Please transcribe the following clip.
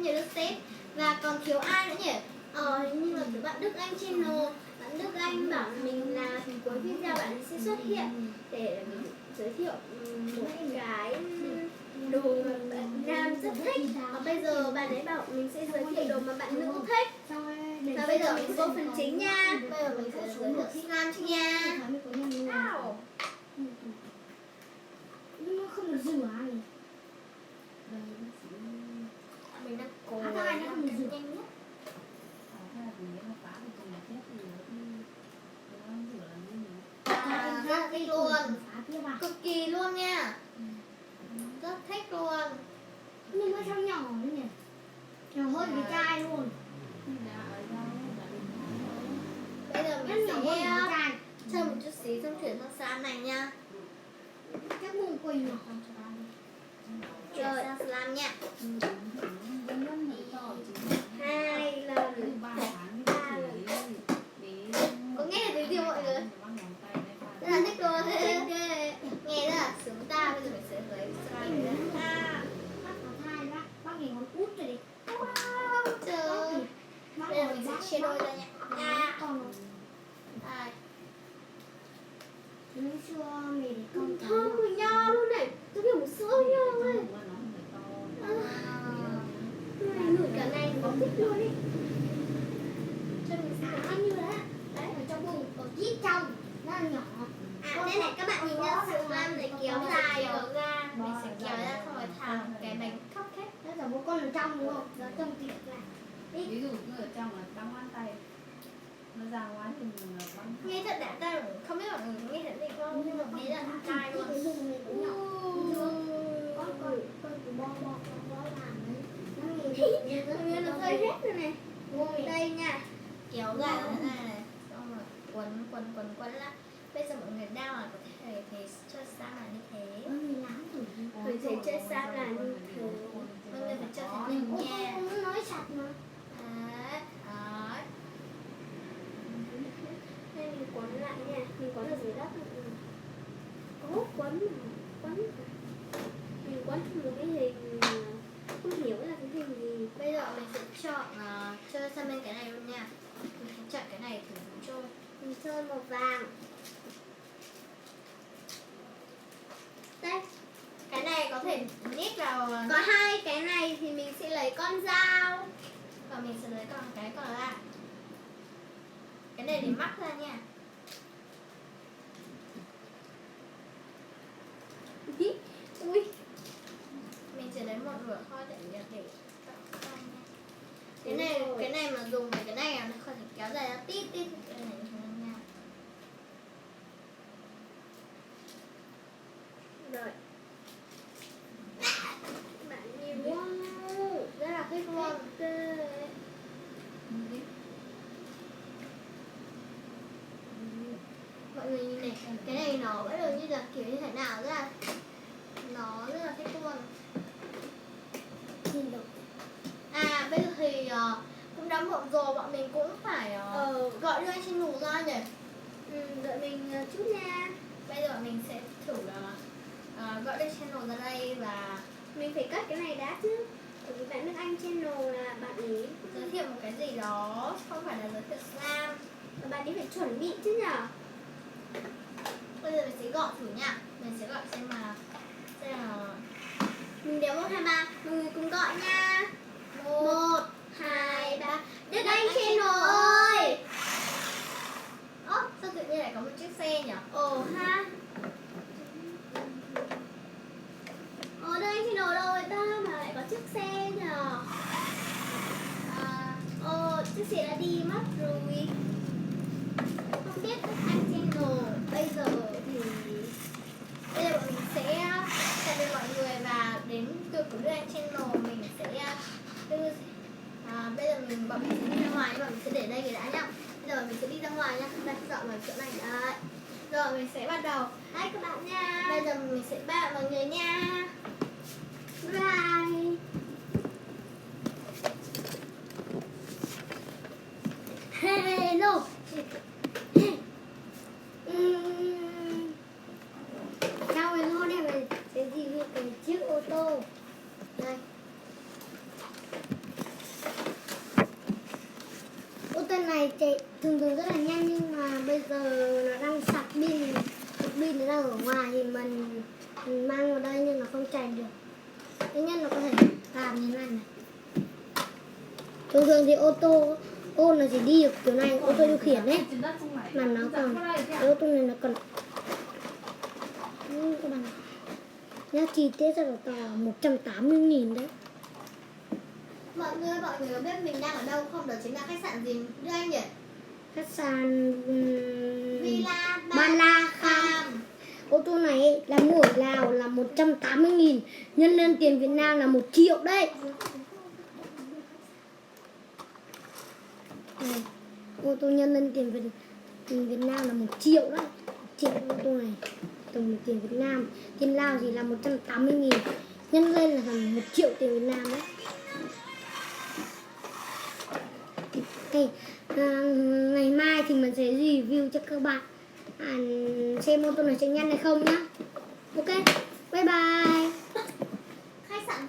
nhiều lượt xem. Và còn thiếu ai nữa nhỉ? Hình như là thiếu bạn Đức Anh Channel. Bạn Đức Anh bảo mình là cuối video bạn ấy sẽ xuất hiện để mình giới thiệu một cái đồ mà bạn nam rất thích. Và bây giờ bạn ấy bảo mình sẽ giới thiệu đồ mà bạn nữ thích. Và bây giờ mình vô phần chính nha. Bây giờ mình sẽ giới thiệu slime cho nha. Nhưng nó không được rửa ai. Mình đang cố nó không được rửa. nhanh nhất. Rất thích luôn, cực kỳ luôn nha, rất thích luôn. Nhưng mà sao nhỏ nữa nhỉ? Nhỏ hơn cái chai luôn. Bây giờ mình sẽ chơi một chút xíu xong chuyển sang slime này nha. Chắc mùng quỳ nhỏ. Chuyển sang slime nha. 2 lần, 3 lần. Có nghe được tiếng mọi người? Rất là thích luôn. Nghe rất là sướng ta. Bây giờ mình sẽ lấy slime này ra. Bác nhìn ngón út rồi đi. Wow, trời. Bây giờ mình sẽ chia đôi ra nha. Đây. Lúc xưa mình để con Thơm mùi nho luôn này. Tôi kiểu một sữa nho ấy. Ngửi cả này có thích luôn ý. Cho mình sẽ ăn như thế. Đấy, ở trong bụng có ít trong. nó là nhỏ. Đây này các bạn nhìn nhá, slime để kéo dài ra. Mình sẽ kéo ra xong rồi thả cái bánh cupcake. Nó giống một con ở trong đúng không? Nó trong thịt này. Ví dụ như ở trong là băng ngón tay, nó ra ngoài thì mình là băng. Nghe thật đã tay, không biết mọi người nghe thật gì không, nhưng mà nghĩ là đã tay luôn. Cái dùng này cũng nhỏ. Con của bo làm đấy. Nó nghe nó rơi hết rồi này. Đây nha, kéo dài ra này này, xong rồi quấn lại. Bây giờ mọi người đang là có thể thấy chơi slime là như thế. Mình thấy chơi slime là như thế. Mọi người phải chơi thật nhanh nha. Nó nói sạch mà. Đấy. Đây mình quấn lại nha, mình quấn ở dưới đất. Có quấn. Mình quấn một cái hình không hiểu là cái hình gì. Bây giờ mình sẽ chọn chơi sang bên cái này luôn nha. Mình sẽ chọn cái này thử chơi. Mình chơi màu vàng. Đây. Cái này có thể nhét vào. Có hai cái này thì mình sẽ lấy con dao. Còn mình sẽ lấy cái còn lại. Cái này để mắc ra nha. Ui. Mình sẽ lấy một nửa thôi để cái này mà dùng với cái này là nó có thể kéo dài ra tít cái này nha. Rồi. Bạn nhìn wow, rất là thích luôn. Mọi người nhìn này, cái này nó bắt đầu như là kiểu như thế nào ra. Nó rất là thích luôn. Nhìn được. Bây giờ thì cũng đã muộn rồi, bọn mình cũng phải gọi đưa anh channel ra nhỉ. Đợi mình chút nha. Bây giờ mình sẽ thử gọi đưa channel ra đây và mình phải cất cái này đã chứ. Bởi vì bạn Đức Anh channel là bạn ấy giới thiệu một cái gì đó, không phải là giới thiệu slime. Và bạn ấy phải chuẩn bị chứ nhở. Bây giờ mình sẽ gọi thử nha. Mình sẽ gọi xem là mình đếm 1, 2, 3. Mọi người cùng gọi nha. 1, 2, 3. Đức Anh channel ơi. Sao tự nhiên lại có một chiếc xe nhỉ? Ha. Đức Anh channel đâu rồi ta mà lại có chiếc xe nhỉ? Chiếc xe đã đi mất rồi. Không biết Đức Anh channel bây giờ thì bọn mình sẽ chào tạm mọi người và đến từ của Đức Anh channel mình sẽ bây giờ bọn mình sẽ đi ra ngoài, nhưng mà mình sẽ để đây cái đã nhá. Bây giờ mình sẽ đi ra ngoài nhá. Đây, dọn vào chỗ này đấy. Rồi mình sẽ bắt đầu. Đấy các bạn nha. Bây giờ mình sẽ bye mọi người nha. Bye. Hello. Sao rồi hôm nay mình sẽ review cái chiếc ô tô. Đây. này chạy thường thường rất là nhanh, nhưng mà bây giờ nó đang sạc pin nó đang ở ngoài thì mình mang vào đây nhưng nó không chạy được. Thứ nhất nó có thể làm như thế này này. Thường thường thì ô tô nó chỉ đi được kiểu này, ô tô điều khiển đấy, mà nó còn cái ô tô này nó còn các bạn nhá, chi tiết rất là to, 180.000 đấy. Mọi người có biết mình đang ở đâu không? Đó chính là khách sạn gì đưa anh nhỉ? Khách sạn Villa Ba La Kham. Ô tô này ấy, là mua ở Lào là 180.000, nhân lên tiền Việt Nam là 1 triệu đấy. Này, ô tô nhân lên tiền Việt Nam là 1 triệu đấy. 1 triệu ô tô này tổng tiền Việt Nam. Tiền Lào thì là 180.000, nhân lên là thành 1 triệu tiền Việt Nam đấy. Ngày mai thì mình sẽ review cho các bạn xem ô tô này sẽ nhanh hay không nhá. Ok, bye bye.